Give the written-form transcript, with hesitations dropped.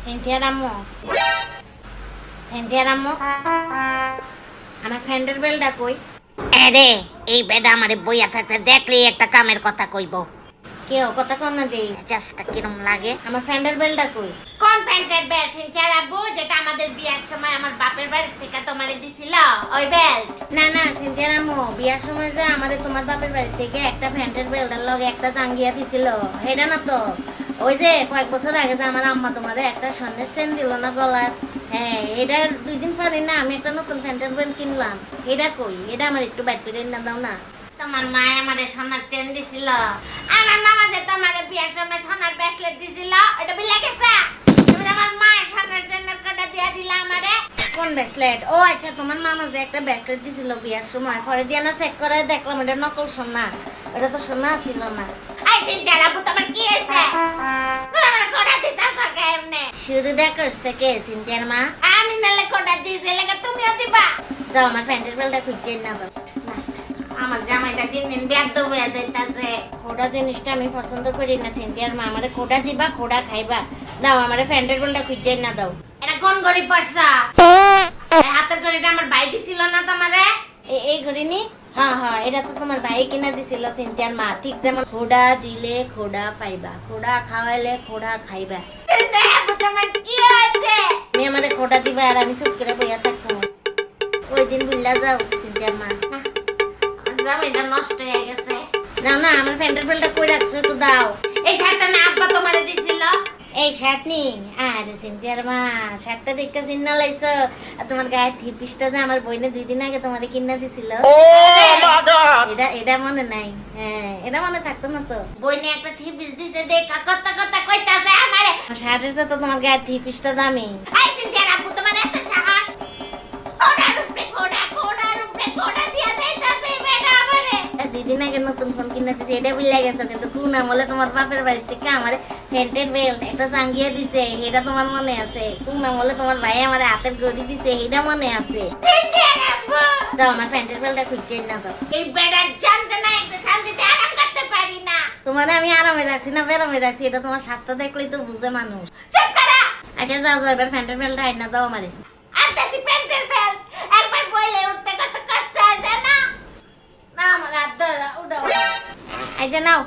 Cynthia রাম্মু আমার ফ্রেন্ডের বেলটা কই? আরে এই বেডা আমারে বইয়া থাকতে দেখলেই একটা কামের কথা কইব। কেউ কথা কর না দেই। জাস্টটা কিরম লাগে। আমার ফ্রেন্ডের বেলটা কই? কোন প্যান্টের বেল্ট সিনথিয়া আব্বু, যেটা আমাদের বিয়ার সময় আমার বাপের বাড়ি থেকে তোমারে দিছিল ওই বেল্ট? না না সিনথিয়া রাম্মু, বিয়ার সময় যে আমারে তোমার বাপের বাড়ি থেকে একটা ফ্রেন্ডের বেলটার লগে একটা জাঙ্গিয়া দিছিল, এটা না তো? ওই যে কয়েক বছর আগে যে আমার আম্মা তোমারে একটা স্বর্ণের চেন দিল না গলার, হ্যাঁ এটার 2 দিন পরে না আমি একটা নতুন ফ্রেন্ডের বেল্ট কিনলাম। এটা কই? এটা আমার একটু বাইট করে না দাও না। তোমার মা আমারে সোনার চেন দিছিল, আমার মামা যে তোমারে বিয়ার সময় সোনার ব্রেসলেট দিছিল, এটা বিলা গেছে। তুমি আমার মায়ের সোনার চেনের কটা দিয়া দিলা আমারে। কোন ব্রেসলেট? ও আচ্ছা, তোমার মামা যে একটা ব্রেসলেট দিছিল বিয়ার সময়, পরে দিয়া না চেক করে দেখলাম এটা নকল সোনা, এটা তো সোনা ছিল না। আই সিনথিয়া আব্বু, তোমার কি হয়েছে? তুমি আমারে কটা দিতাছ কেমনে? শুরুটা করছে কে সিনথিয়ার মা? আমি নালে কটা দিয়েছি, লেগে তুমিও দিবা। দাও আমার প্যান্টের বেলটা খুঁজছে না দাও। আমার জামাইটা দিন দিন ব্যর্থ হয়ে যাইতাছে। খোড়া জিনিসটা আমি পছন্দ করি না সিনথিয়ার মা, আমারে খোড়া দিবা, খোড়া খাইবা। দাও আমার প্যান্টের বেলটা খুঁজছে না দাও। এটা কোন ঘড়ি পড়ছা? এই হাতের ঘড়িটা আমার ভাই দিছিল না তোমারে? এই ঘড়ি নি? হ্যাঁ হ্যাঁ, এটা তো তোমার ভাই কিনা দিছিল সিনথিয়ার মা। ঠিক যেমন খোড়া দিলে খোড়া পাইবা, খোড়া খাওয়াইলে খোড়া খাইবা। দেখো তোমার কি হয়েছে? তুমি আমারে খোড়া দিবা আর আমি চুপ করে বইয়া থাকবো। ওই দিন বুঝলা যাও সিনথিয়ার মা। আমার জামাইটা নষ্ট হয়ে গেছে। দাও না, আমার প্যান্টের বেলটা কই রাখছো একটু দাও। এই শার্টটা না আব্বা তোমারে দিছিল? এই শার্ট নি? আরে সিনথিয়ার মা, শার্টটা দেখে চিন্না লাইছো? আর তোমার গায়ে থ্রি পিসটা যে আমার বইনে 2 দিন আগে তোমারে কিনা দিছিল, এটা মনে নাই? হ্যাঁ এটা মনে থাকতো না তো? বই নিয়ে একটা থ্রি পিস দিছে, দেখা কথা কথা কইতাছে আমারে। শার্টের সাথে তো তোমার গায়ে থ্রি পিসটা দামি। আই সিনথিয়া আব্বু, তোমার এত সাহস? ওড়ার উপরে ওড়ার উপরে ওড়া দিয়া যাইতাছে বেটা আমারে। 2 দিন আগে নতুন ফোন কিনা দিছে, এটা ভুলে গেছো? কিন্তু কোন আমলে তোমার বাপের বাড়ি থেকে আমার প্যান্টের বেল্ট একটা জাঙ্গিয়া দিছে, এটা তোমার মনে আছে? কোন আমলে তোমার ভাই আমার হাতের ঘড়ি দিছে, এটা মনে আছে? সিনথিয়া আব্বু, দাও আমার প্যান্টের বেল্টটা খুঁজছে না দাও। এই বেটার জানতে না একটু শান্তিতে আরাম করতে পারি না। তোমার আমি আরামে রাখছি না বেরামে রাখছি, এটা তোমার স্বাস্থ্য দেখলেই তো বুঝে মানুষ। চুপ করা। আচ্ছা যাও যাও, এবার প্যান্টের বেল্টটা আইনা দাও আমারে। আনতেছি প্যান্টের বেল্ট, একবার বইলে উঠতে কত কষ্ট হয় জানো? না আমার হাত ধরা উঠাও। আচ্ছা নাও।